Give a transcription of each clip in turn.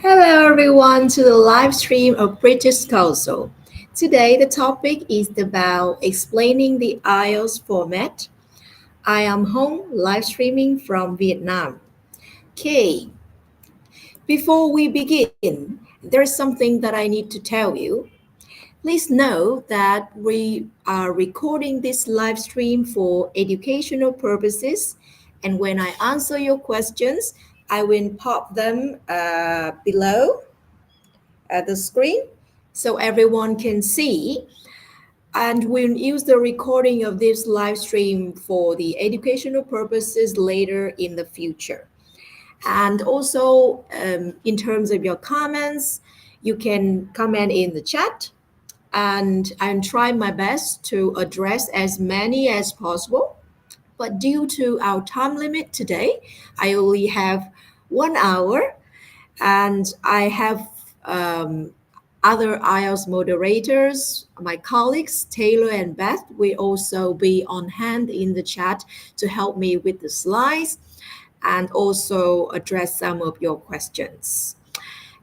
Hello everyone to the live stream of British Council. Today the topic is about explaining the IELTS format. I am home live streaming from Vietnam. Okay, before we begin, there's something that I need to tell you. Please know that we are recording this live stream for educational purposes, and when I answer your questions, I will pop them below at the screen so everyone can see. And we'll use the recording of this live stream for the educational purposes later in the future. And also, in terms of your comments, you can comment in the chat, and I'll try my best to address as many as possible. But due to our time limit today, I only have 1 hour, and I have other IELTS moderators, my colleagues, Taylor and Beth, will also be on hand in the chat to help me with the slides and also address some of your questions.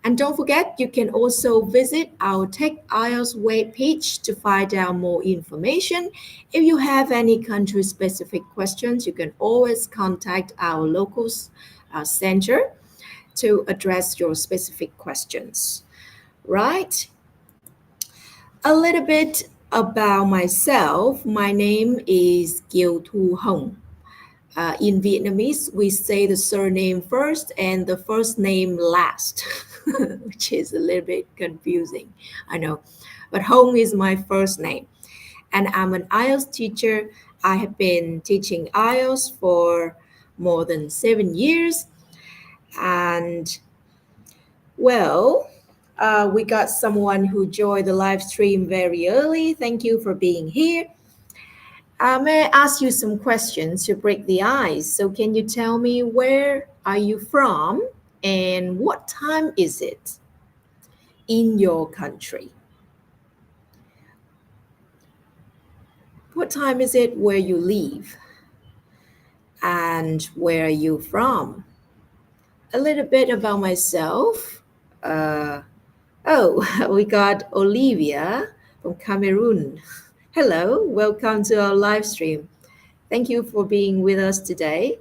And don't forget, you can also visit our Tech IELTS webpage to find out more information. If you have any country-specific questions, you can always contact our local center to address your specific questions. Right? A little bit about myself. My name is Kiều Thu Hồng. In Vietnamese, we say the surname first and the first name last, which is a little bit confusing, I know. But Hồng is my first name. And I'm an IELTS teacher. I have been teaching IELTS for more than 7 years. And, well, we got someone who joined the live stream very early. Thank you for being here. May I ask you some questions to break the ice? So can you tell me where are you from and what time is it in your country? What time is it where you live? And where are you from? A little bit about myself. We got Olivia from Cameroon. Hello, welcome to our live stream. Thank you for being with us today.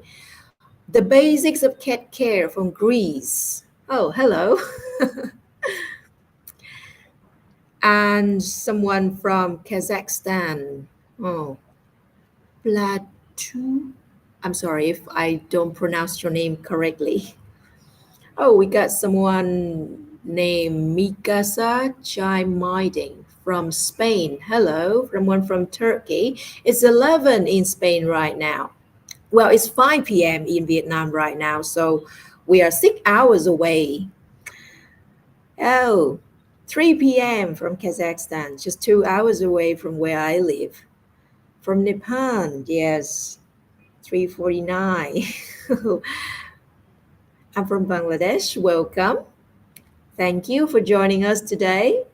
The basics of cat care from Greece. Oh, hello. And someone from Kazakhstan. Oh, Platu. I'm sorry if I don't pronounce your name correctly. Oh, we got someone named Mikasa Chimiding from Spain. Hello, someone from Turkey. It's 11 in Spain right now. Well, it's 5 p.m. in Vietnam right now, so we are 6 hours away. Oh, 3 p.m. from Kazakhstan, just 2 hours away from where I live. From Nepal, yes, 3:49. I'm from Bangladesh. Welcome. Thank you for joining us today.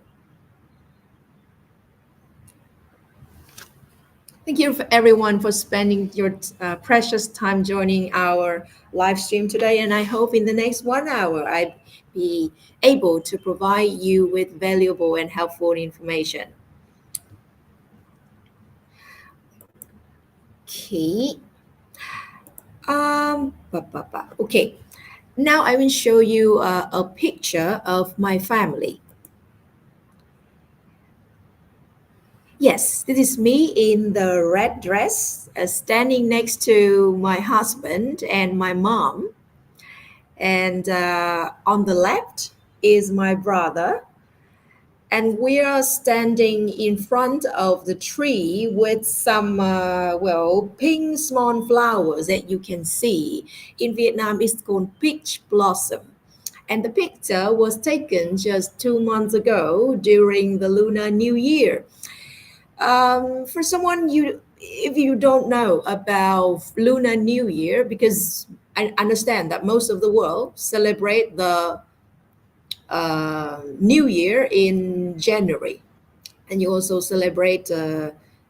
Thank you for everyone for spending your precious time joining our live stream today. And I hope in the next 1 hour I'd be able to provide you with valuable and helpful information. Okay. Okay. Now I will show you a picture of my family. Yes, this is me in the red dress, standing next to my husband and my mom. And on the left is my brother. And we are standing in front of the tree with some, pink small flowers that you can see. In Vietnam, it's called peach blossom. And the picture was taken just 2 months ago during the Lunar New Year. For someone if you don't know about Lunar New Year, because I understand that most of the world celebrate the New Year in January, and you also celebrate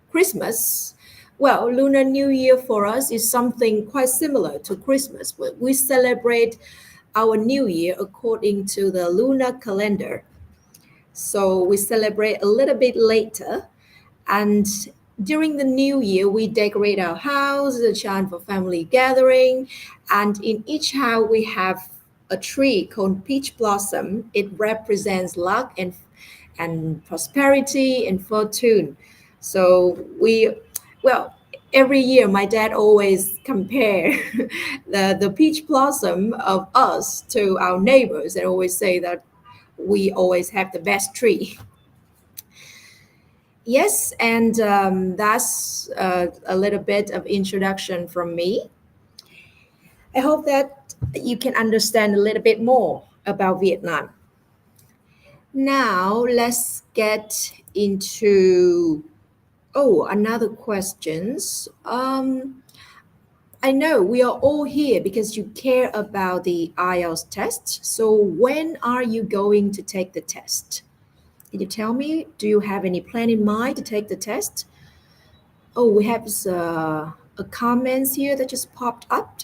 Christmas. Well, Lunar New Year for us is something quite similar to Christmas, but we celebrate our new year according to the lunar calendar. So we celebrate a little bit later. And during the new year, we decorate our house, a chance for family gathering. And in each house, we have a tree called peach blossom. It represents luck and prosperity and fortune. So well, every year my dad always compare the peach blossom of us to our neighbors and always say that we always have the best tree. Yes, and that's a little bit of introduction from me. I hope that you can understand a little bit more about Vietnam. Now let's get into another questions. I know we are all here because you care about the IELTS test. So when are you going to take the test? Can you tell me? Do you have any plan in mind to take the test? Oh, we have a comments here that just popped up.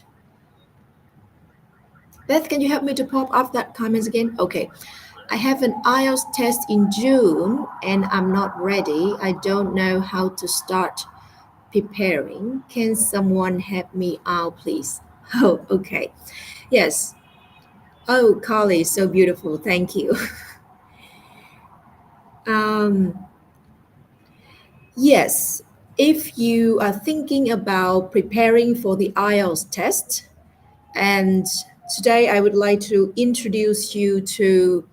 Beth, can you help me to pop up that comments again? Okay. I have an IELTS test in June and I'm not ready. I don't know how to start preparing. Can someone help me out, please? Oh, okay. Yes. Oh, Carly, so beautiful. Thank you. Um, yes. If you are thinking about preparing for the IELTS test, and today I would like to introduce you to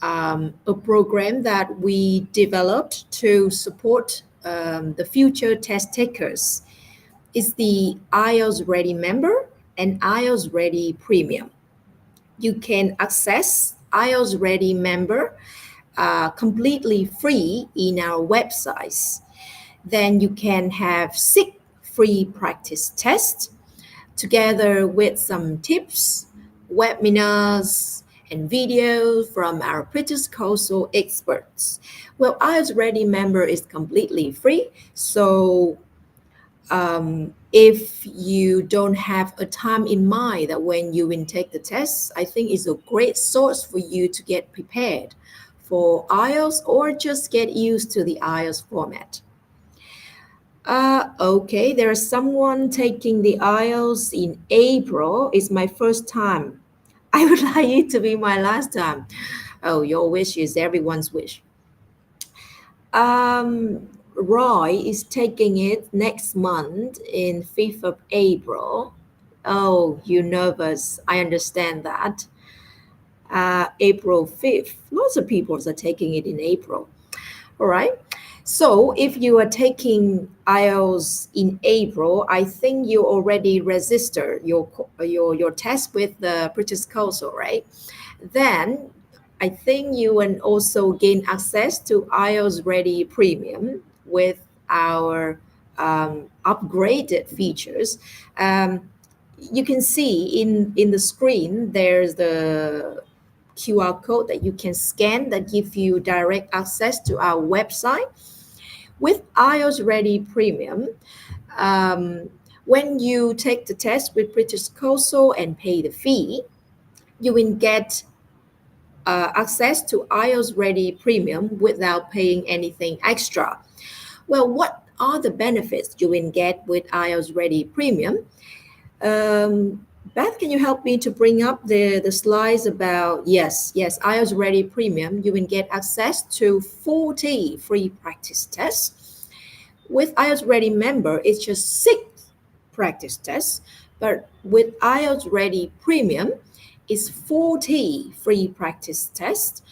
a program that we developed to support the future test takers. It's the IELTS Ready member and IELTS Ready Premium. You can access IELTS Ready member completely free in our websites. Then you can have 6 free practice tests together with some tips, webinars, and videos from our British Council experts. Well, IELTS Ready member is completely free, so if you don't have a time in mind that when you will take the test, I think it's a great source for you to get prepared for IELTS or just get used to the IELTS format. Okay, there's someone taking the IELTS in April. It's my first time. I would like it to be my last time. Oh, your wish is everyone's wish. Roy is taking it next month in 5th of April. Oh, you're nervous. I understand that. April 5th. Lots of people are taking it in April. All right. So if you are taking IELTS in April, I think you already registered your test with the British Council, right? Then I think you will also gain access to IELTS Ready Premium with our upgraded features. You can see in the screen there's the QR code that you can scan that gives you direct access to our website. With IELTS Ready Premium, when you take the test with British Council and pay the fee, you will get access to IELTS Ready Premium without paying anything extra. Well, what are the benefits you will get with IELTS Ready Premium? Beth, can you help me to bring up the slides about, yes, IELTS Ready Premium, you will get access to 40 free practice tests. With IELTS Ready Member, it's just 6 practice tests, but with IELTS Ready Premium, it's 40 free practice tests.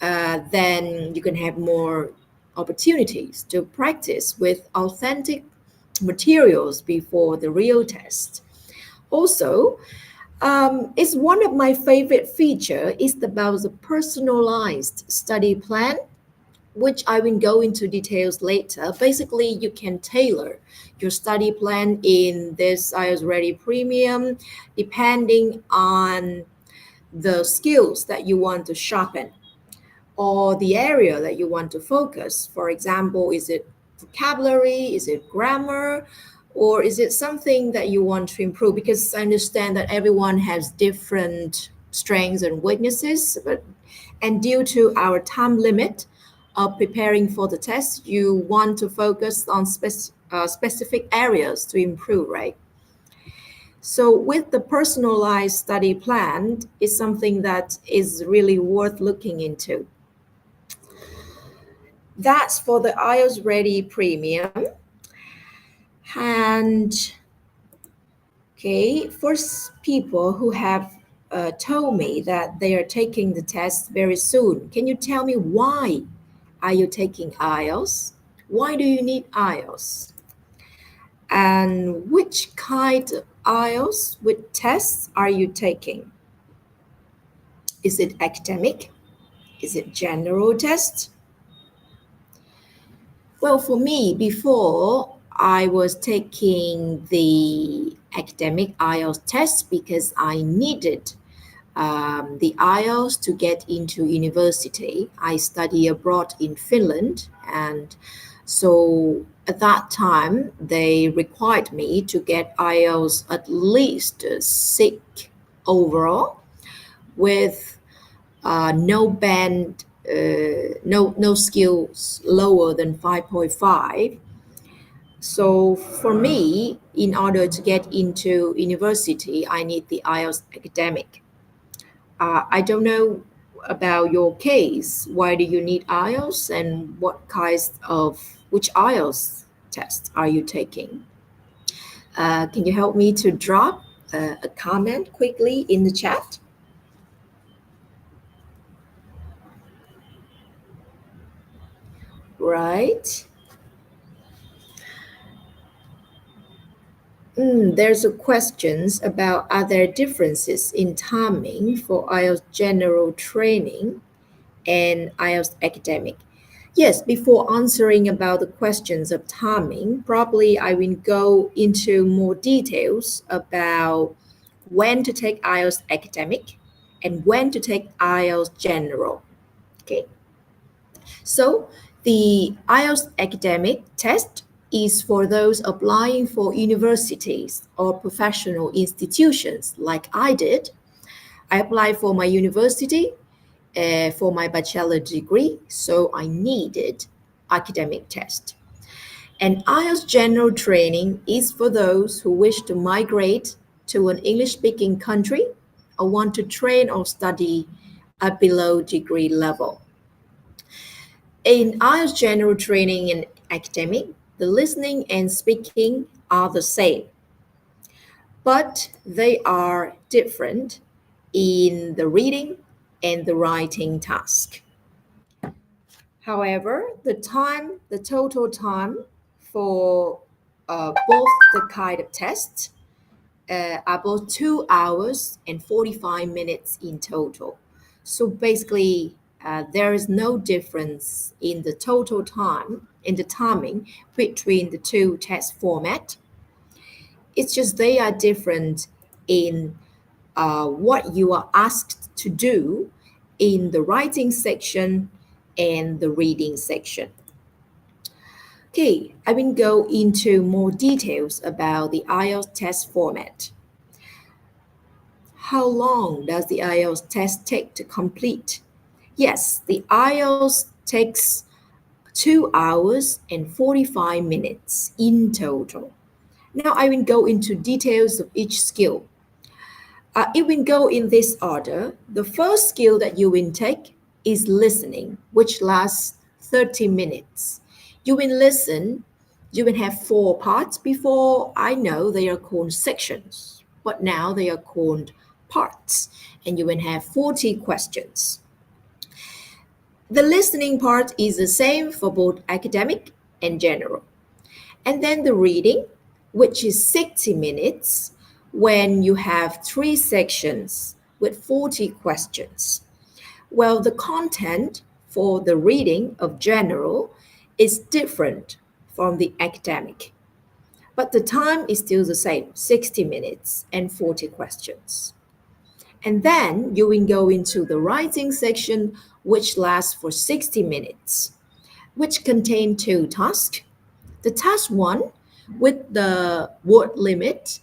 Then you can have more opportunities to practice with authentic materials before the real test. Also, it's one of my favorite feature is about the personalized study plan, which I will go into details later. Basically, you can tailor your study plan in this IELTS Ready Premium depending on the skills that you want to sharpen or the area that you want to focus. For example, is it vocabulary? Is it grammar? Or is it something that you want to improve? Because I understand that everyone has different strengths and weaknesses. And due to our time limit of preparing for the test, you want to focus on specific areas to improve, right? So with the personalized study plan is something that is really worth looking into. That's for the IELTS Ready Premium. And okay, for people who have told me that they are taking the test very soon, can you tell me why are you taking IELTS? Why do you need IELTS? And which kind of IELTS with tests are you taking? Is it academic? Is it general test? Well, for me, before I was taking the academic IELTS test because I needed the IELTS to get into university. I study abroad in Finland, and so at that time they required me to get IELTS at least 6 overall with no band, no skills lower than 5.5. So for me, in order to get into university, I need the IELTS academic. I don't know about your case. Why do you need IELTS, and what kinds of which IELTS test are you taking? Can you help me to drop a comment quickly in the chat? Right. There's a questions about are there differences in timing for IELTS general training and IELTS academic? Yes, before answering about the questions of timing, probably I will go into more details about when to take IELTS academic and when to take IELTS general. Okay. So the IELTS academic test is for those applying for universities or professional institutions like I did. I applied for my university for my bachelor degree, so I needed academic test. And IELTS general training is for those who wish to migrate to an English-speaking country or want to train or study at below degree level. In IELTS general training and academic, the listening and speaking are the same, but they are different in the reading and the writing task. However, the total time for both the kind of tests are both 2 hours and 45 minutes in total. So basically, there is no difference in the total time, in the timing between the two test format. It's just they are different in what you are asked to do in the writing section and the reading section. Okay, I will go into more details about the IELTS test format. How long does the IELTS test take to complete? Yes, the IELTS takes 2 hours and 45 minutes in total. Now I will go into details of each skill. It will go in this order. The first skill that you will take is listening, which lasts 30 minutes. You will listen. You will have 4 parts. Before, I know they are called sections, but now they are called parts, and you will have 40 questions. The listening part is the same for both academic and general. And then the reading, which is 60 minutes, when you have 3 sections with 40 questions. Well, the content for the reading of general is different from the academic, but the time is still the same, 60 minutes and 40 questions. And then you will go into the writing section, which lasts for 60 minutes, which contain 2 tasks. The task 1 with the word limit,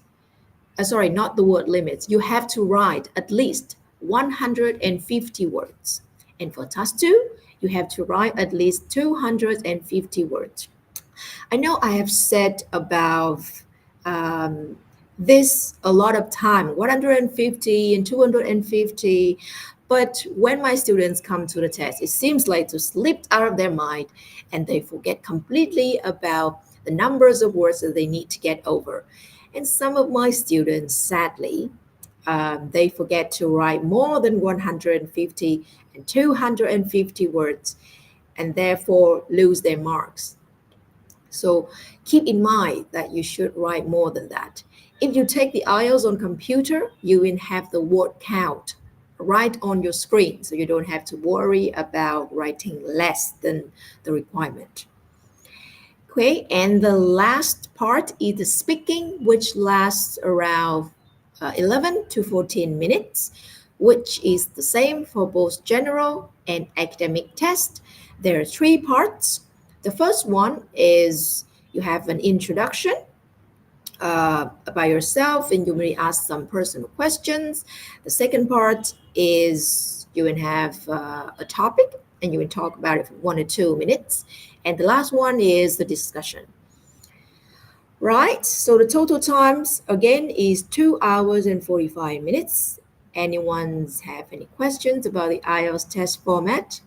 not the word limit, you have to write at least 150 words. And for task 2, you have to write at least 250 words. I know I have said about um, this a lot of time, 150 and 250, but when my students come to the test, it seems like to slip out of their mind and they forget completely about the numbers of words that they need to get over. And some of my students, sadly, they forget to write more than 150 and 250 words and therefore lose their marks. So keep in mind that you should write more than that. If you take the IELTS on computer, you will have the word count right on your screen, so you don't have to worry about writing less than the requirement. Okay, and the last part is the speaking, which lasts around 11 to 14 minutes, which is the same for both general and academic tests. There are three parts. The first one is you have an introduction about yourself and you may ask some personal questions. The second part is you will have a topic and you will talk about it for 1 or 2 minutes. And the last one is the discussion. Right, so the total times again is 2 hours and 45 minutes. Anyone have any questions about the IELTS test format?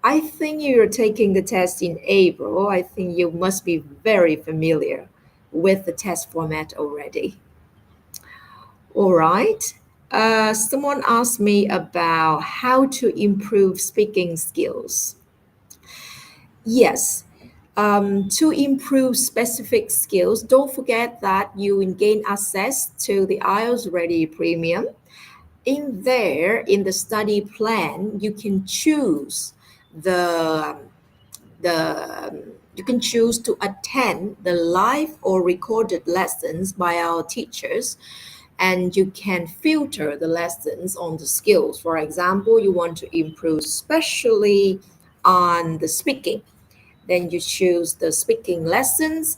I think you're taking the test in April. I think you must be very familiar with the test format already. All right. Someone asked me about how to improve speaking skills. Yes, to improve specific skills, don't forget that you will gain access to the IELTS Ready Premium. In there, in the study plan, you can choose the you can choose to attend the live or recorded lessons by our teachers, and you can filter the lessons on the skills. For example, you want to improve especially on the speaking, then you choose the speaking lessons,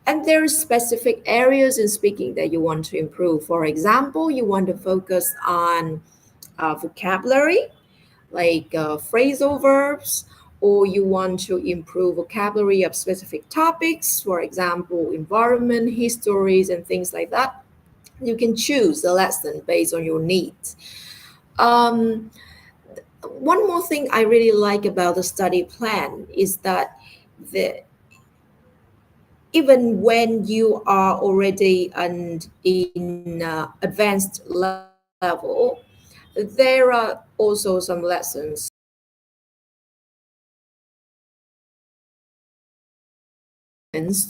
and there are specific areas in speaking that you want to improve. For example, you want to focus on vocabulary, like phrasal verbs, or you want to improve vocabulary of specific topics, for example, environment, histories, and things like that. You can choose the lesson based on your needs. One more thing I really like about the study plan is that the even when you are already in advanced level, there are also some lessons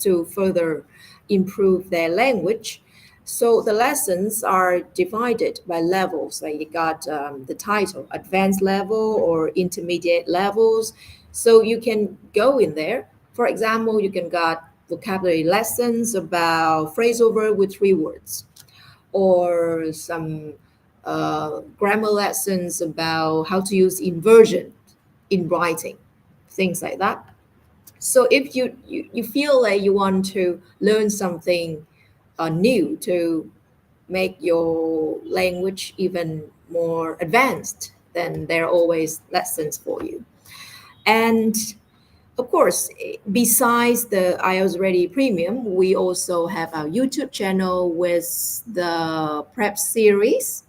to further improve their language. So the lessons are divided by levels, like you got the title, advanced level or intermediate levels. So you can go in there. For example, you can got vocabulary lessons about phrasal verb with 3 words, or some grammar lessons about how to use inversion in writing, things like that. So if you feel like you want to learn something new to make your language even more advanced, then there are always lessons for you. And of course, besides the IELTS Ready Premium, we also have our YouTube channel with the prep series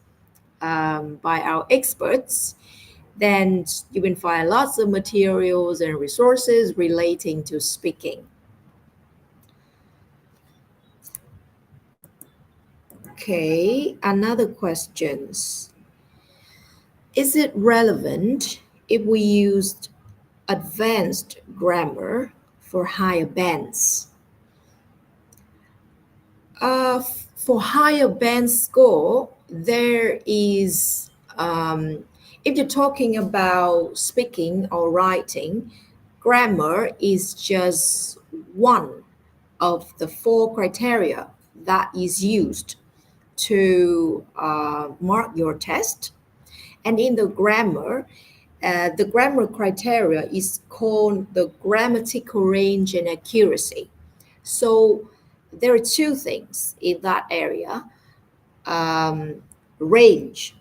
by our experts. Then you will find lots of materials and resources relating to speaking. Okay, another questions. Is it relevant if we used advanced grammar for higher bands? For higher band score, there is, if you're talking about speaking or writing, grammar is just one of the 4 criteria that is used to mark your test. And in the grammar criteria is called the grammatical range and accuracy. So there are 2 things in that area, range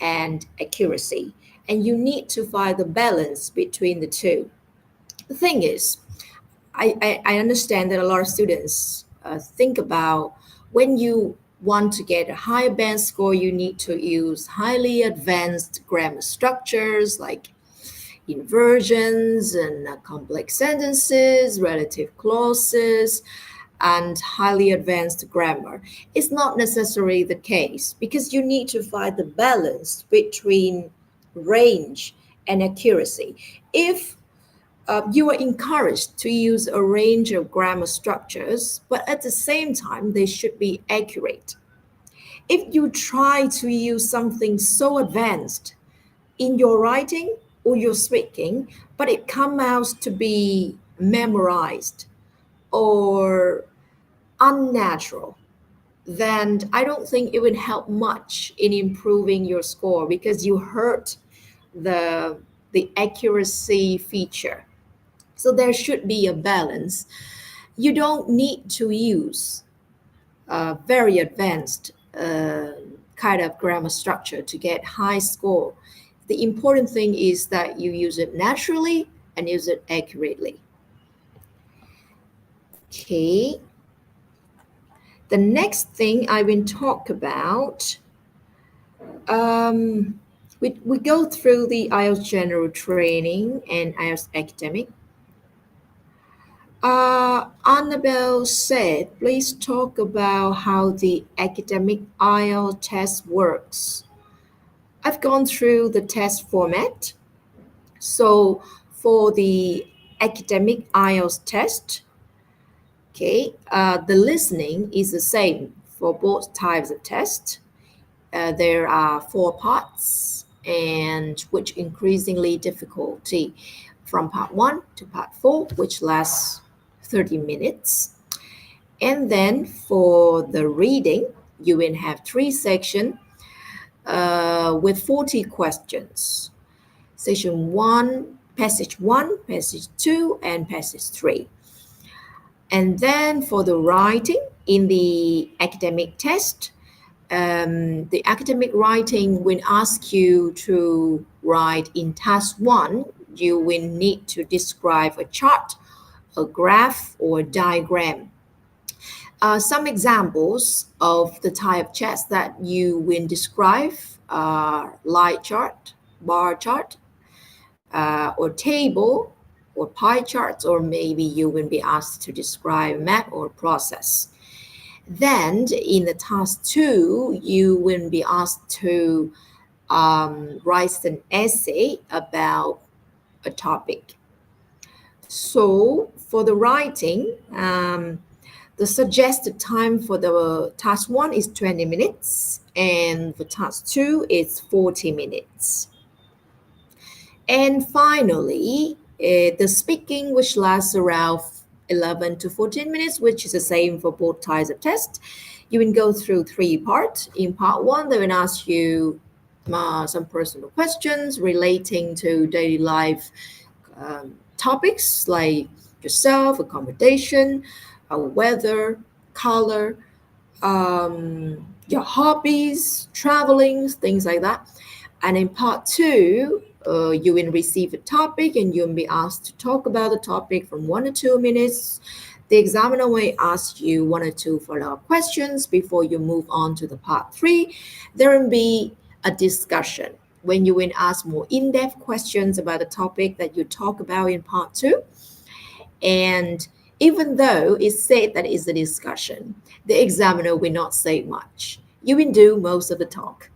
and accuracy. And you need to find the balance between the two. The thing is, I understand that a lot of students think about when you want to get a high band score, you need to use highly advanced grammar structures like inversions and complex sentences, relative clauses, and highly advanced grammar. It's not necessarily the case because you need to find the balance between range and accuracy. If you are encouraged to use a range of grammar structures, but at the same time, they should be accurate. If you try to use something so advanced in your writing or your speaking, but it comes out to be memorized or unnatural, then I don't think it would help much in improving your score because you hurt the the accuracy feature. So there should be a balance. You don't need to use very advanced kind of grammar structure to get high score. The important thing is that you use it naturally and use it accurately. Okay. The next thing I will talk about, we go through the IELTS general training and IELTS academic. Annabelle said, please talk about how the academic IELTS test works. I've gone through the test format. So for the academic IELTS test, okay, the listening is the same for both types of tests. There are 4 parts, and which increasingly difficulty from part 1 to part 4, which lasts 30 minutes. And then for the reading, you will have 3 sections with 40 questions. Section 1, passage 1, passage 2, and passage 3. And then for the writing in the academic test, the academic writing will ask you to write in task 1, you will need to describe a chart, a graph, or a diagram. Some examples of the type of charts that you will describe are line chart, bar chart, or table, or pie charts, or maybe you will be asked to describe map or process. Then in the task 2, you will be asked to write an essay about a topic. So for the writing, the suggested time for the task 1 is 20 minutes, and for task 2 is 40 minutes. And finally, the speaking, which lasts around 11 to 14 minutes, which is the same for both types of tests. You will go through 3 parts. In part 1, they will ask you some personal questions relating to daily life topics like yourself, accommodation, weather, color, your hobbies, traveling, things like that. And in part 2, you will receive a topic and you'll be asked to talk about the topic from 1 to 2 minutes. The examiner will ask you 1 or 2 follow-up questions before you move on to the part 3. There will be a discussion when you will ask more in-depth questions about the topic that you talk about in part 2. And even though it's said that it's a discussion, the examiner will not say much. You will do most of the talk.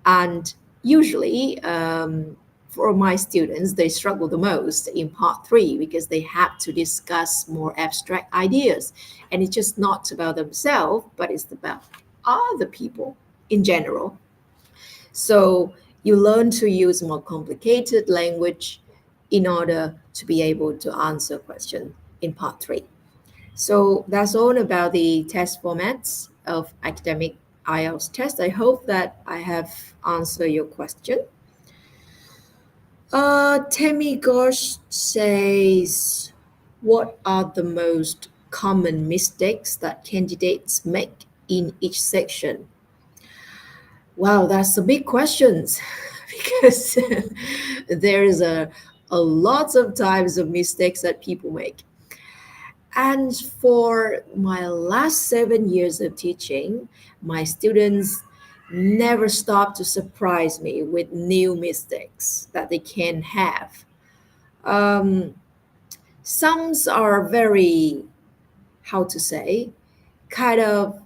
And usually, for my students, they struggle the most in part 3 because they have to discuss more abstract ideas. And it's just not about themselves, but it's about other people in general. So you learn to use more complicated language in order to be able to answer questions in part 3. So that's all about the test formats of academic IELTS test. I hope that I have answered your question. Tammy Gosh says, what are the most common mistakes that candidates make in each section? Wow, that's a big questions because there is a lots of types of mistakes that people make. And for my last 7 years of teaching, my students never stop to surprise me with new mistakes that they can have. Um, some are very, how to say, kind of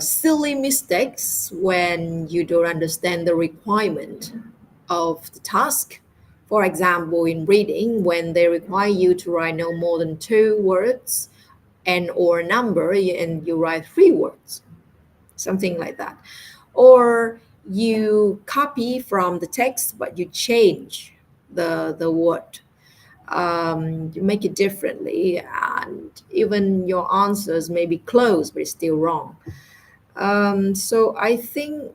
silly mistakes when you don't understand the requirement of the task. For example, in reading, when they require you to write no more than 2 words and or number, and you write 3 words, something like that. Or you copy from the text, but you change the word. You make it differently, and even your answers may be close, but it's still wrong. So I think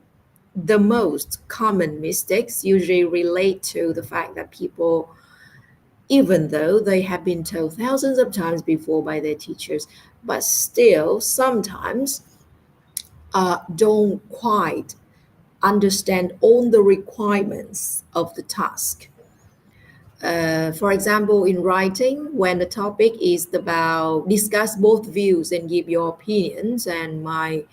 the most common mistakes usually relate to the fact that people, even though they have been told thousands of times before by their teachers, but still sometimes don't quite understand all the requirements of the task. For example, in writing, when the topic is about discuss both views and give your opinions, and my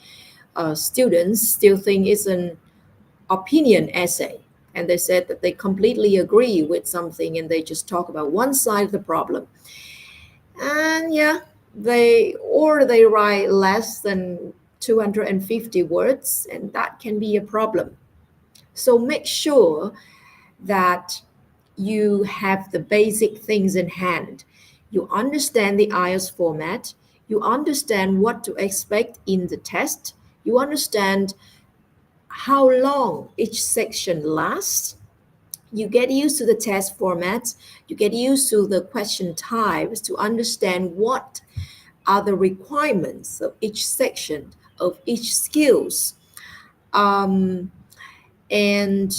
students still think it's an opinion essay, and they said that they completely agree with something and they just talk about one side of the problem, and yeah, they write less than 250 words, and that can be a problem. So make sure that you have the basic things in hand. You understand the IELTS format, you understand what to expect in the test, you understand how long each section lasts. You get used to the test formats, you get used to the question types to understand what are the requirements of each section, of each skills. Um, and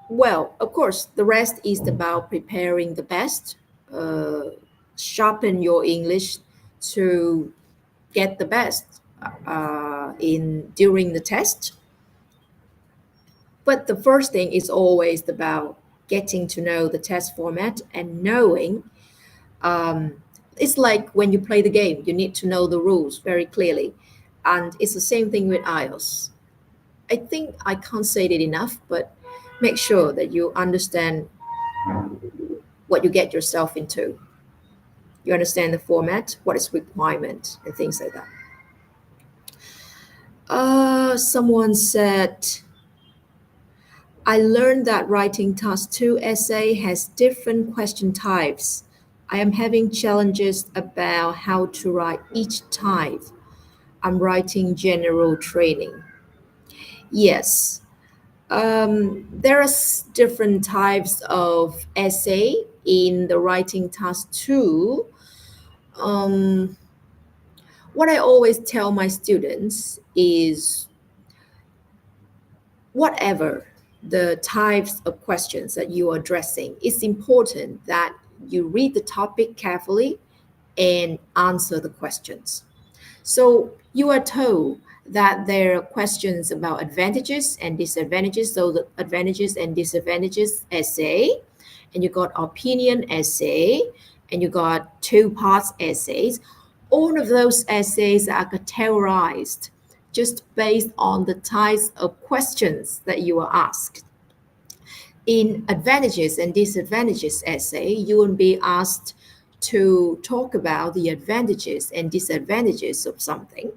well, of course, the rest is about preparing the best, uh, sharpen your English to get the best in during the test. But the first thing is always about getting to know the test format and knowing. Um, it's like when you play the game, you need to know the rules very clearly. And it's the same thing with IELTS. I think I can't say it enough, but make sure that you understand what you get yourself into. You understand the format, what is requirement, and things like that. Someone said, I learned that writing task 2 essay has different question types. I am having challenges about how to write each type. I'm writing general training. Yes, there are different types of essay in the writing task 2. Um, what I always tell my students is whatever the types of questions that you are addressing, it's important that you read the topic carefully and answer the questions. So you are told that there are questions about advantages and disadvantages. So the advantages and disadvantages essay, and you got opinion essay, and you got two parts essays. All of those essays are categorized just based on the types of questions that you are asked. In advantages and disadvantages essay, you will be asked to talk about the advantages and disadvantages of something.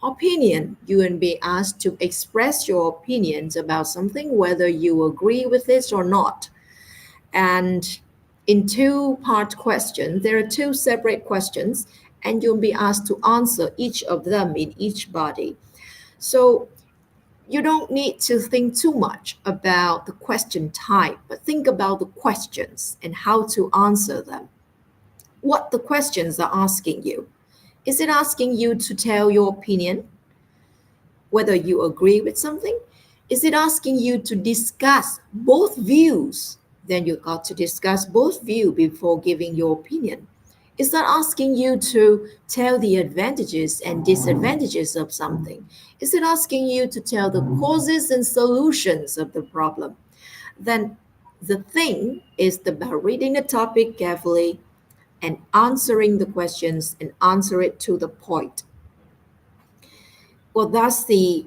Opinion, you will be asked to express your opinions about something, whether you agree with this or not. And in two-part question, there are two separate questions, and you'll be asked to answer each of them in each body. So you don't need to think too much about the question type, but think about the questions and how to answer them. What the questions are asking you. Is it asking you to tell your opinion, whether you agree with something? Is it asking you to discuss both views? Then you got to discuss both views before giving your opinion. It's not asking you to tell the advantages and disadvantages of something. It's not asking you to tell the causes and solutions of the problem. Then the thing is about reading the topic carefully and answering the questions and answer it to the point. Well, that's the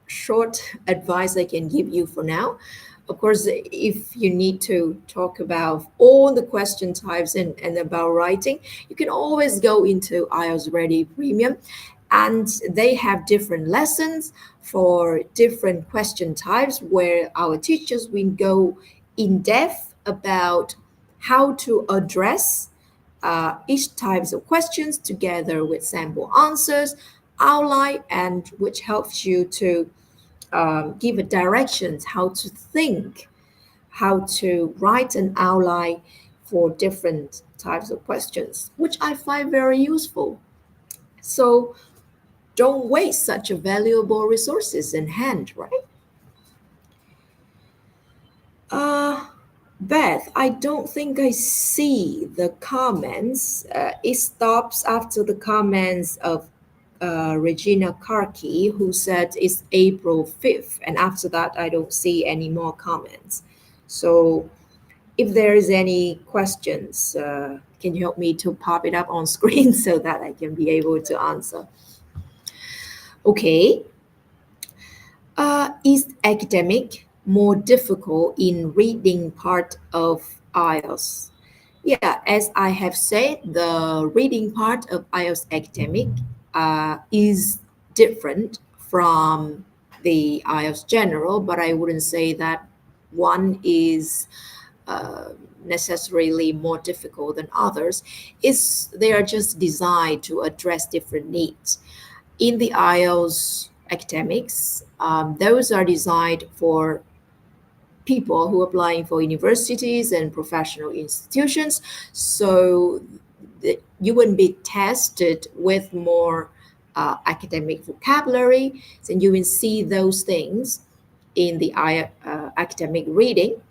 short advice I can give you for now. Of course, if you need to talk about all the question types and about writing, you can always go into IELTS Ready Premium, and they have different lessons for different question types where our teachers will go in depth about how to address each types of questions together with sample answers, outline, and which helps you to give a directions how to think, how to write an outline for different types of questions, which I find very useful. So don't waste such a valuable resources in hand, right? Uh, Beth, I don't think I see the comments. It stops after the comments of Regina Karki, who said it's April 5th. And after that, I don't see any more comments. So if there is any questions, can you help me to pop it up on screen so that I can be able to answer? Okay. Is academic more difficult in reading part of IELTS? Yeah, as I have said, the reading part of IELTS academic is different from the IELTS general, but I wouldn't say that one is uh, necessarily more difficult than others. They are just designed to address different needs. In the IELTS academics, those are designed for people who are applying for universities and professional institutions. So you wouldn't be tested with more academic vocabulary, and you will see those things in the academic reading,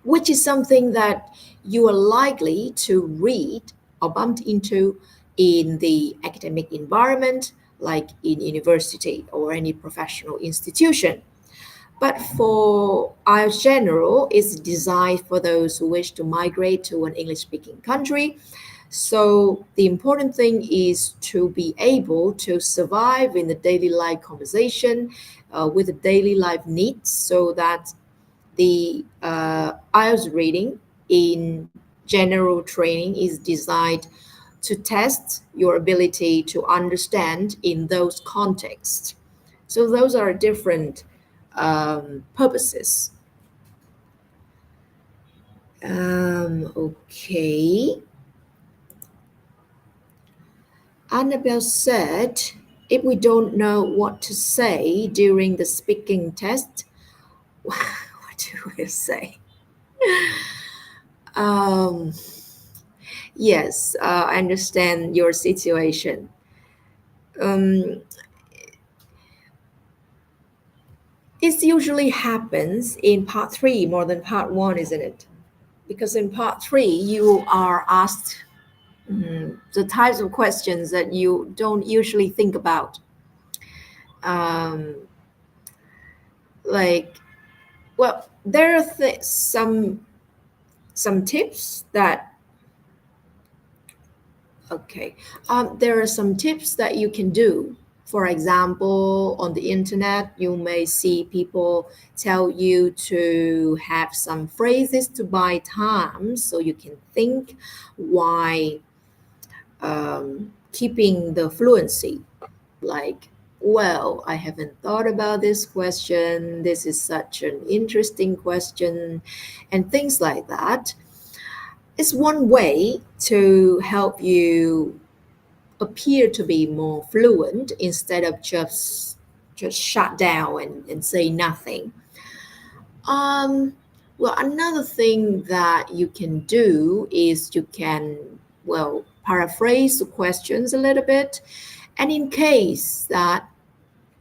which is something that you are likely to read or bump into in the academic environment, like in university or any professional institution. But for IELTS General, it's designed for those who wish to migrate to an English-speaking country. So the important thing is to be able to survive in the daily life conversation with the daily life needs, so that the IELTS reading in general training is designed to test your ability to understand in those contexts. So those are different purposes. Okay. Annabelle said, if we don't know what to say during the speaking test, what do we say? Um, yes, I understand your situation. Um, it usually happens in part three more than part one, isn't it? Because in part three, you are asked the types of questions that you don't usually think about. Um, like, well, there are some tips that okay. There are some tips that you can do. For example, on the internet, you may see people tell you to have some phrases to buy time so you can think while keeping the fluency. Like, well, I haven't thought about this question. This is such an interesting question, and things like that. It's one way to help you appear to be more fluent instead of just shut down and say nothing. Um, well, another thing that you can do is you can, well, paraphrase the questions a little bit. And in case that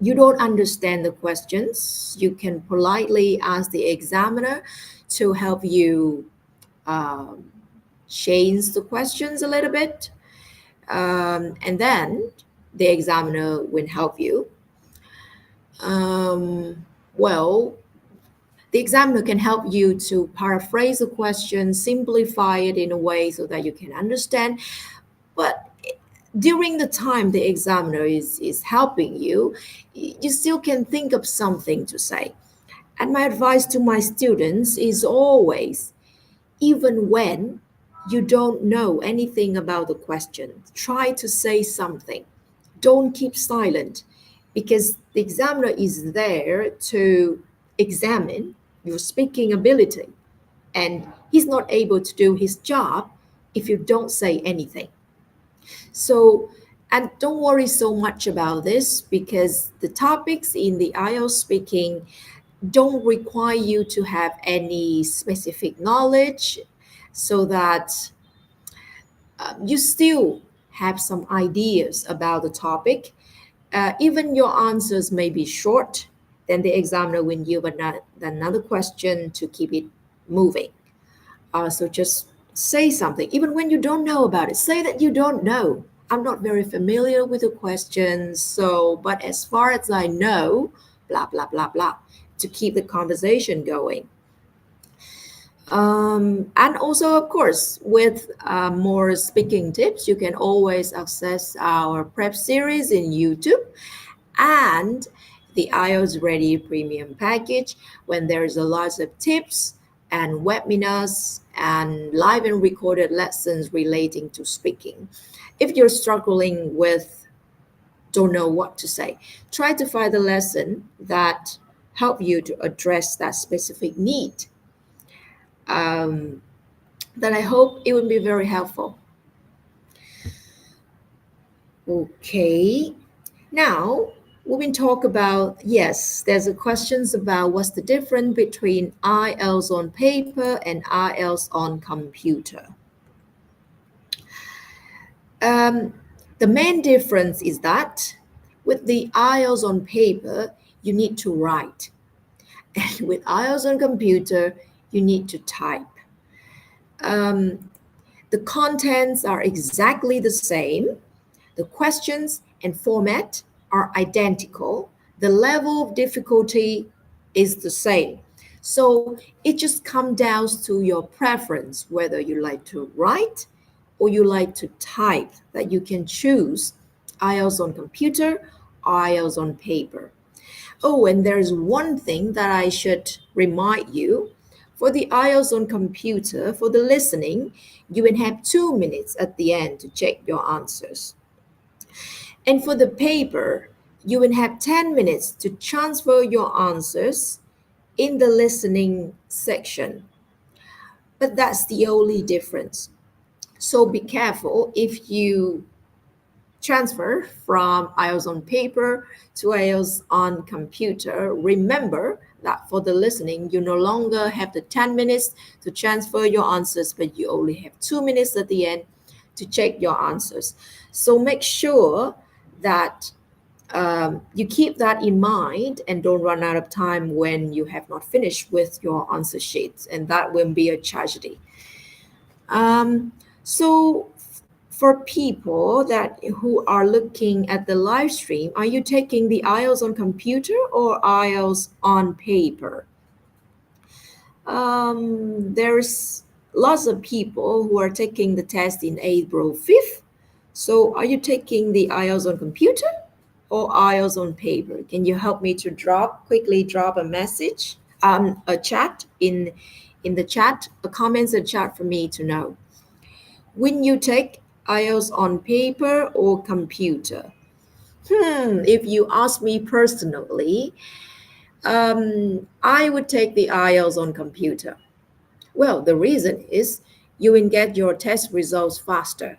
you don't understand the questions, you can politely ask the examiner to help you um, change the questions a little bit, and then the examiner will help you. Well, the examiner can help you to paraphrase the question, simplify it in a way so that you can understand. But during the time the examiner is helping you, you still can think of something to say. And my advice to my students is always, even when you don't know anything about the question, try to say something. Don't keep silent, because the examiner is there to examine your speaking ability, and he's not able to do his job if you don't say anything. So, and don't worry so much about this, because the topics in the IELTS speaking don't require you to have any specific knowledge, so that you still have some ideas about the topic. Even your answers may be short, then the examiner will give another question to keep it moving. So just say something, even when you don't know about it. Say that you don't know. I'm not very familiar with the question, so, but as far as I know, blah, blah, blah, blah, to keep the conversation going. And also, of course, with more speaking tips, you can always access our prep series in YouTube and the IELTS Ready premium package, when there's a lot of tips and webinars and live and recorded lessons relating to speaking. If you're struggling with don't know what to say, try to find a lesson that help you to address that specific need. Then I hope it will be very helpful. Okay, now we've been talk about, yes, there's a questions about what's the difference between IELTS on paper and IELTS on computer. The main difference is that with the IELTS on paper, you need to write. And with IELTS on computer, you need to type. The contents are exactly the same. The questions and format are identical. The level of difficulty is the same. So it just comes down to your preference, whether you like to write or you like to type, that you can choose IELTS on computer or IELTS on paper. Oh, and there's one thing that I should remind you. For the IELTS on computer, for the listening, you will have 2 minutes at the end to check your answers. And for the paper, you will have 10 minutes to transfer your answers in the listening section. But that's the only difference. So be careful if you transfer from IELTS on paper to IELTS on computer. Remember that for the listening, you no longer have the 10 minutes to transfer your answers, but you only have 2 minutes at the end to check your answers. So make sure that you keep that in mind and don't run out of time when you have not finished with your answer sheets, and that will be a tragedy. So for people that who are looking at the live stream, are you taking the IELTS on computer or IELTS on paper? There's lots of people who are taking the test in April 5th. So are you taking the IELTS on computer or IELTS on paper? Can you help me to quickly drop a message, a chat in the chat, a comments and chat for me to know. When you take IELTS on paper or computer? If you ask me personally, I would take the IELTS on computer. Well, the reason is you will get your test results faster.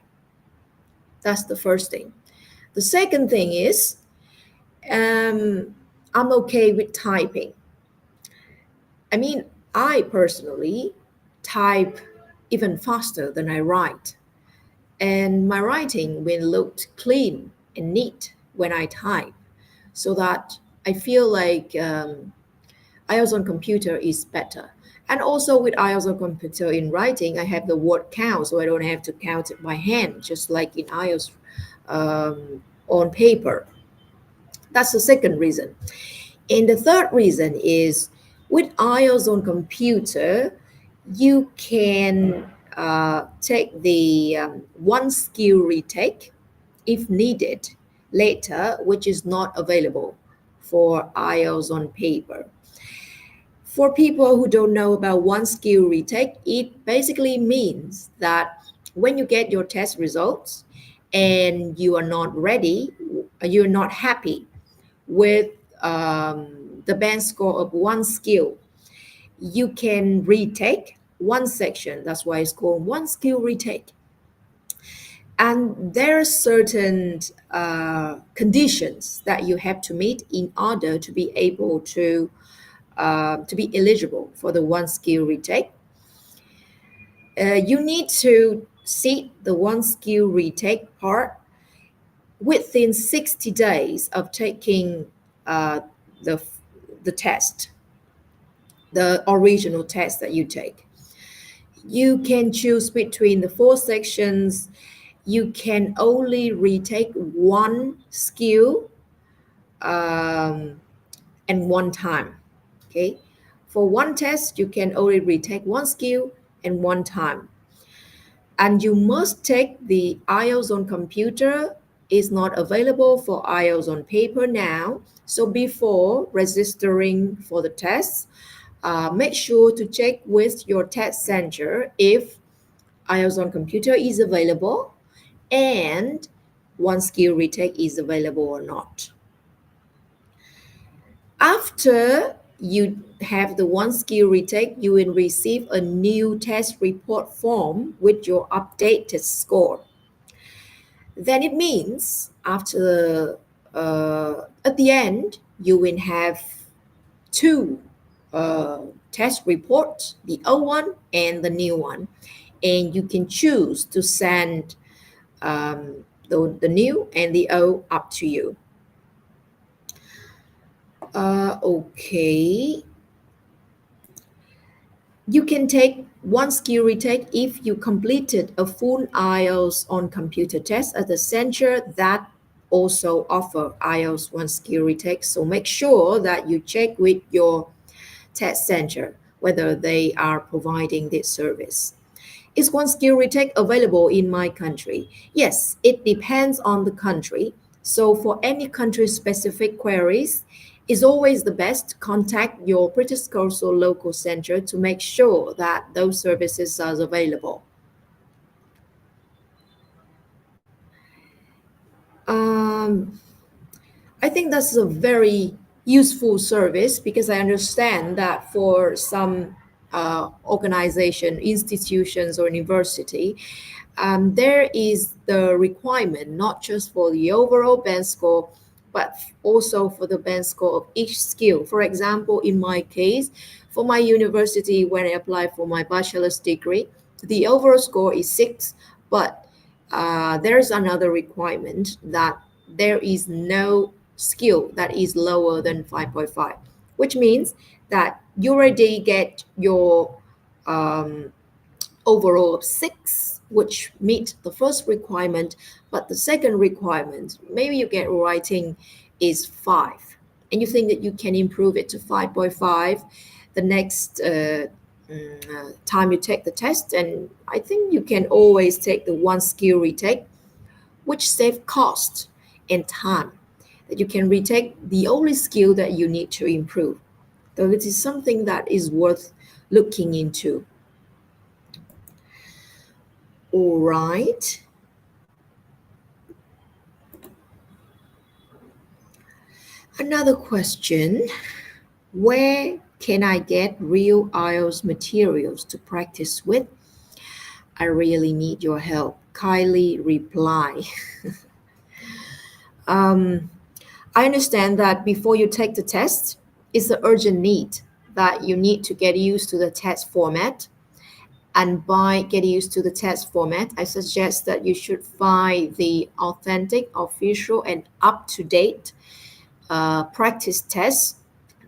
That's the first thing. The second thing is, I'm okay with typing. I mean, I personally type even faster than I write. And my writing will look clean and neat when I type, so that I feel like IELTS on computer is better. And also with IELTS on computer in writing, I have the word count, so I don't have to count it by hand, just like in IELTS on paper. That's the second reason. And the third reason is with IELTS on computer, you can take the one skill retake if needed later, which is not available for IELTS on paper. For people who don't know about one skill retake, it basically means that when you get your test results and you are not ready, you're not happy with the band score of one skill, you can retake one section. That's why it's called one skill retake. And there are certain conditions that you have to meet in order to be able to be eligible for the one skill retake. You need to sit the one skill retake part within 60 days of taking uh, the, the test, the original test that you take. You can choose between the four sections. You can only retake one skill and one time. Okay. For one test, you can only retake one skill and one time. And you must take the IELTS on computer. Is not available for IELTS on paper now. So before registering for the test, make sure to check with your test center if IELTS on computer is available and one skill retake is available or not. After you have the one skill retake, you will receive a new test report form with your updated score. Then it means at the end, you will have two test reports, the old one and the new one. And you can choose to send the new and the old up to you. Okay. You can take one skill retake if you completed a full IELTS on computer test at the center that also offer IELTS one skill retake. So make sure that you check with your test center whether they are providing this service. Is one skill retake available in my country? Yes, it depends on the country. So for any country specific queries, it's always the best to contact your British Council local center to make sure that those services are available. Um, I think that's a very useful service because I understand that for some organization, institutions, or university, there is the requirement not just for the overall band score, but also for the band score of each skill. For example, in my case, for my university, when I apply for my bachelor's degree, the overall score is 6, but there's another requirement that there is no skill that is lower than 5.5, which means that you already get your overall of 6, which meet the first requirement, but the second requirement, maybe you get writing is 5, and you think that you can improve it to 5.5 the next time you take the test, and I think you can always take the one skill retake, which save cost and time, that you can retake the only skill that you need to improve. So it is something that is worth looking into. All right. Another question. Where can I get real IELTS materials to practice with? I really need your help. Kindly reply. I understand that before you take the test, it's an urgent need that you need to get used to the test format. And by getting used to the test format, I suggest that you should find the authentic, official, and up-to-date practice tests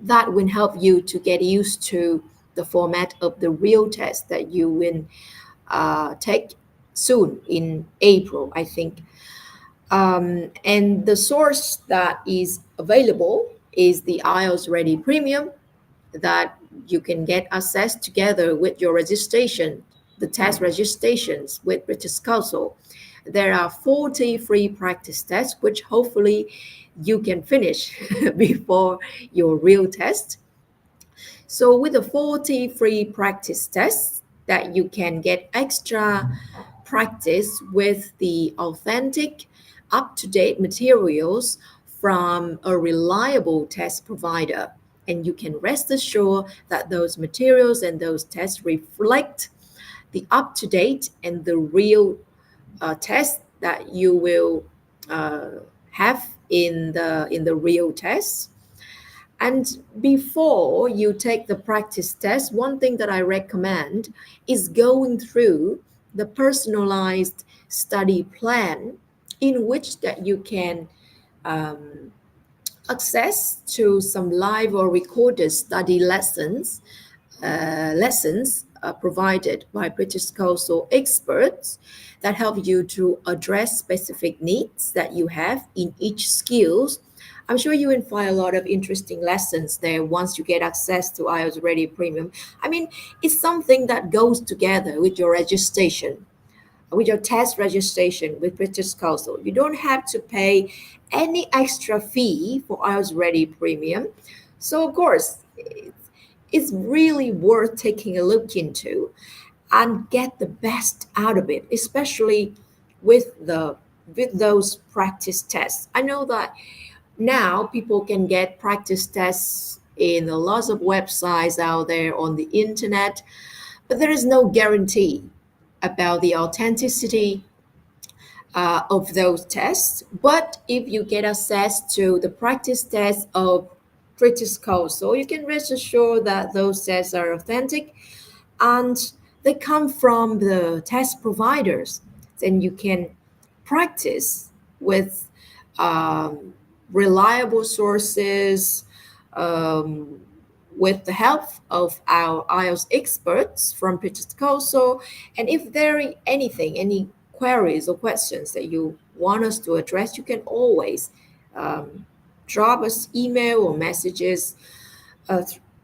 that will help you to get used to the format of the real test that you will take soon in April, I think. And the source that is available is the IELTS Ready Premium that you can get access together with your registration, the test registrations with British Council. There are 40 free practice tests, which hopefully you can finish before your real test. So with the 40 free practice tests that you can get extra practice with the authentic, up-to-date materials from a reliable test provider. And you can rest assured that those materials and those tests reflect the up-to-date and the real test that you will uh, have in the real test. And before you take the practice test, one thing that I recommend is going through the personalized study plan in which that you can um, access to some live or recorded study lessons provided by British Council experts that help you to address specific needs that you have in each skills. I'm sure you will find a lot of interesting lessons there once you get access to IELTS Ready Premium. I mean, it's something that goes together with your test registration with British Council. You don't have to pay any extra fee for IELTS Ready Premium. So, of course, it's really worth taking a look into and get the best out of it, especially with those practice tests. I know that now people can get practice tests in a lot of websites out there on the internet, but there is no guarantee about the authenticity of those tests. But if you get access to the practice tests of British Council, you can rest assured that those tests are authentic and they come from the test providers. Then you can practice with um, reliable sources, um, with the help of our IELTS experts from British Council. And if there is any queries or questions that you want us to address, you can always um, drop us email or messages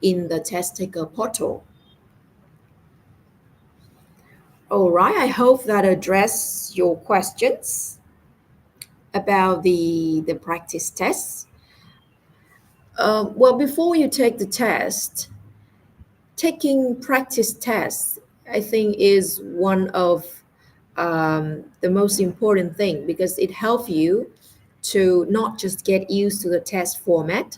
in the test taker portal. All right, I hope that addressed your questions about the practice tests. Well, before you take the test, taking practice tests, I think, is one of the most important thing because it helps you to not just get used to the test format,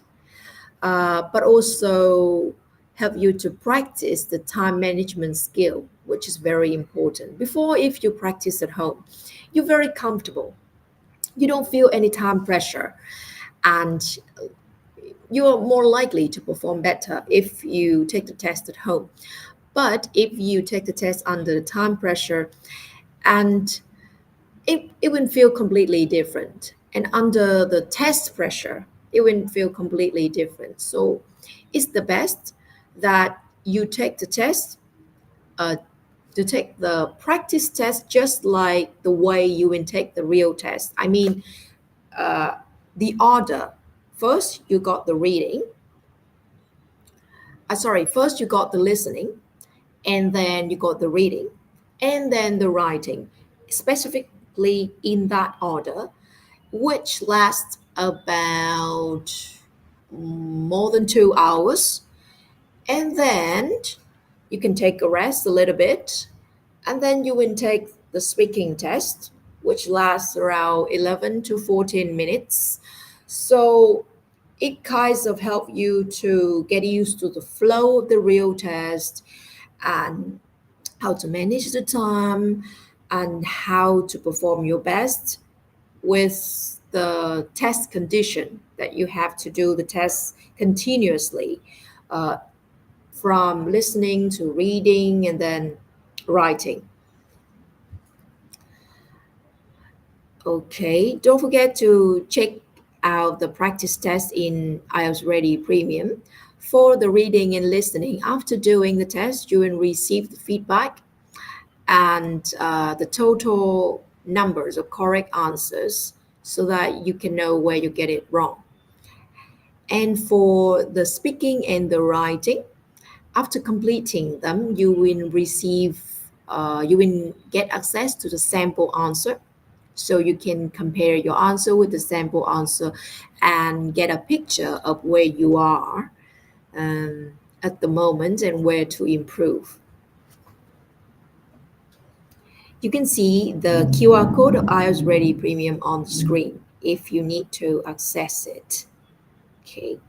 but also help you to practice the time management skill, which is very important. Before, if you practice at home, you're very comfortable. You don't feel any time pressure, and you're more likely to perform better if you take the test at home. But if you take the test under the time pressure, and it will feel completely different. And under the test pressure, it will feel completely different. So it's the best that you take the test, uh, to take the practice test just like the way you will take the real test. I mean, uh, the order. First, you got the reading. First you got the listening, and then you got the reading, and then the writing, specifically in that order, which lasts about more than 2 hours. And then you can take a rest a little bit, and then you will take the speaking test, which lasts around 11 to 14 minutes. So it kind of help you to get used to the flow of the real test and how to manage the time and how to perform your best with the test condition that you have to do the test continuously, uh, from listening to reading and then writing. Okay, don't forget to check out the practice test in IELTS Ready Premium For the reading and listening, after doing the test, you will receive the feedback and the total numbers of correct answers so that you can know where you get it wrong. And for the speaking and the writing, after completing them, you will get access to the sample answer. So you can compare your answer with the sample answer and get a picture of where you are at the moment and where to improve. You can see the QR code of IELTS Ready Premium on the screen if you need to access it. Okay.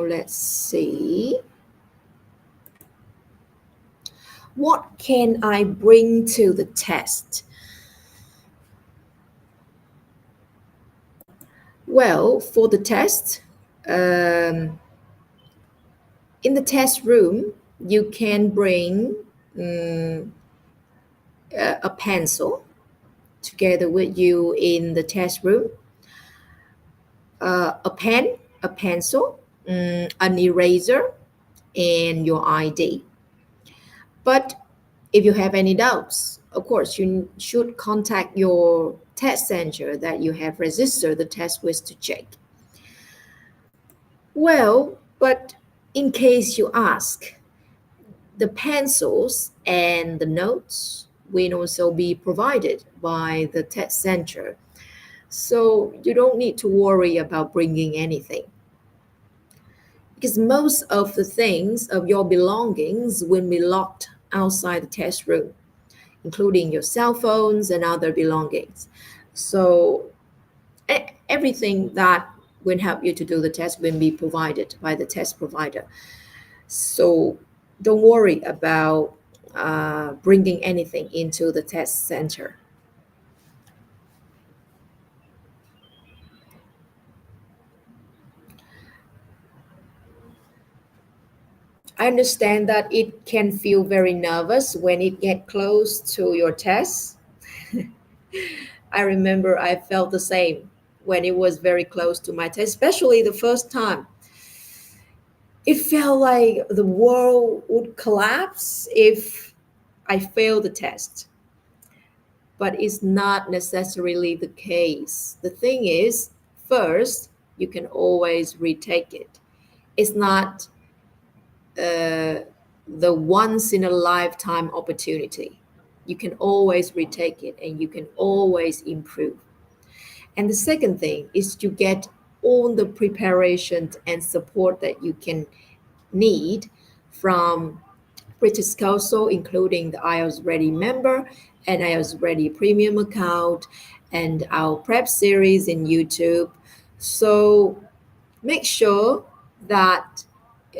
Let's see. What can I bring to the test? Well, for the test, um, in the test room, you can bring a pencil together with you in the test room, a pen, a pencil, an eraser, and your ID. But if you have any doubts, of course, you should contact your test center that you have registered the test with to check. Well, but in case you ask, the pencils and the notes will also be provided by the test center. So you don't need to worry about bringing anything. Because most of the things of your belongings will be locked outside the test room, including your cell phones and other belongings. So everything that will help you to do the test will be provided by the test provider. So don't worry about bringing anything into the test center. I understand that it can feel very nervous when it get close to your test. I remember I felt the same when it was very close to my test, especially the first time. It felt like the world would collapse if I failed the test. But it's not necessarily the case. The thing is, first, you can always retake it. It's not the once in a lifetime opportunity. You can always retake it and you can always improve. And the second thing is to get all the preparation and support that you can need from British Council, including the IELTS Ready member and IELTS Ready premium account and our prep series in YouTube. So make sure that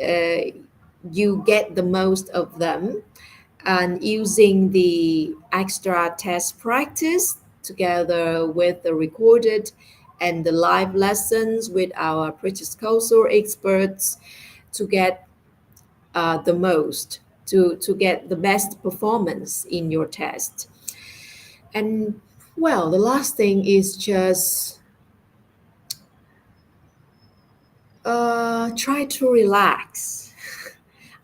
uh, you get the most of them and using the extra test practice together with the recorded and the live lessons with our British Council experts to get the most, to get the best performance in your test. And well, the last thing is just try to relax.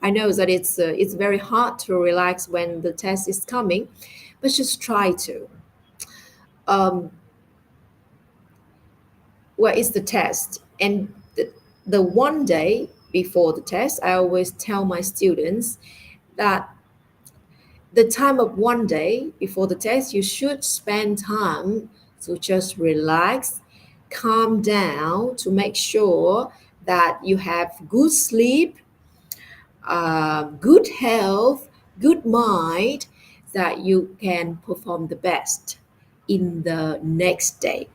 I know that it's very hard to relax when the test is coming, but just try to. Um, well, it's the test, and the one day before the test, I always tell my students that the time of one day before the test, you should spend time to just relax, calm down to make sure that you have good sleep, good health, good mind, that you can perform the best in the next day.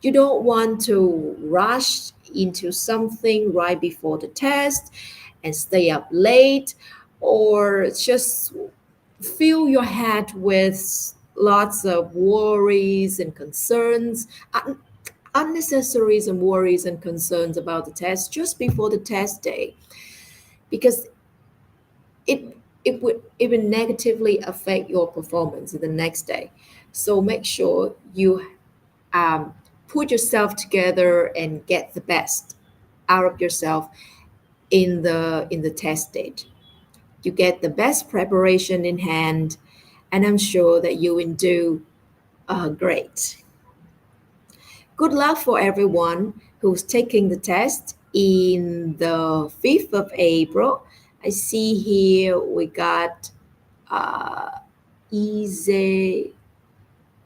You don't want to rush into something right before the test and stay up late or just fill your head with lots of worries and concerns, unnecessary and worries and concerns about the test just before the test day, because it it would even negatively affect your performance the next day. So make sure you um, put yourself together and get the best out of yourself in the test date. You get the best preparation in hand, and I'm sure that you will do great. Good luck for everyone who's taking the test in the 5th of April. I see here we got uh, easy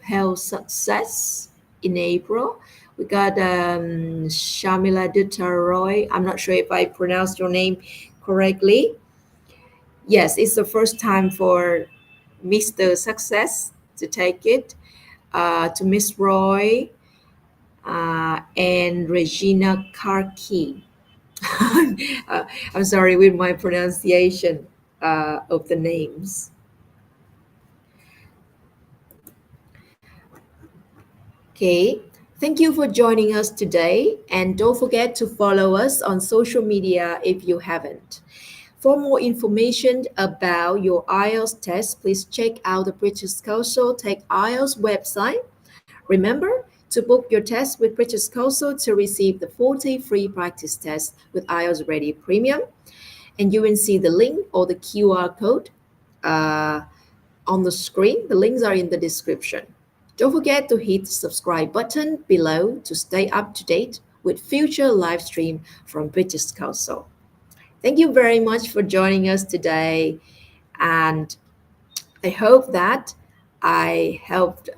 health success in April. We got Shamila Dutaroy. I'm not sure if I pronounced your name correctly. Yes, it's the first time for Mr. Success to take it. To Miss Roy and Regina Karki. I'm sorry with my pronunciation of the names. Okay, thank you for joining us today, and don't forget to follow us on social media if you haven't. For more information about your IELTS test, please check out the British Council Take IELTS website. Remember to book your test with British Council to receive the 40 free practice tests with IELTS Ready Premium, and you will see the link or the QR code uh, on the screen. The links are in the description. Don't forget to hit the subscribe button below to stay up to date with future live stream from British Council. Thank you very much for joining us today, and I hope that I helped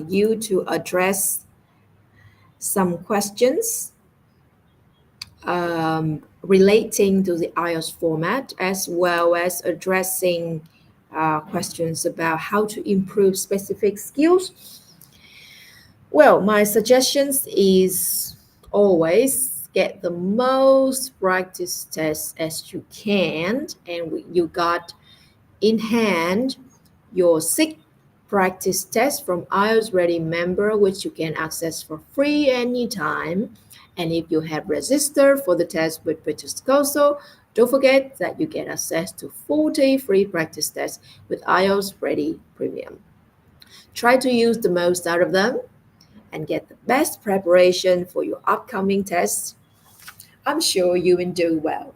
you to address some questions relating to the IELTS format, as well as addressing questions about how to improve specific skills. Well, my suggestions is always get the most practice tests as you can, and you got in hand your 6 practice test from IELTS Ready member, which you can access for free anytime. And if you have registered for the test with British Council, don't forget that you get access to 40 free practice tests with IELTS Ready Premium. Try to use the most out of them and get the best preparation for your upcoming tests. I'm sure you will do well.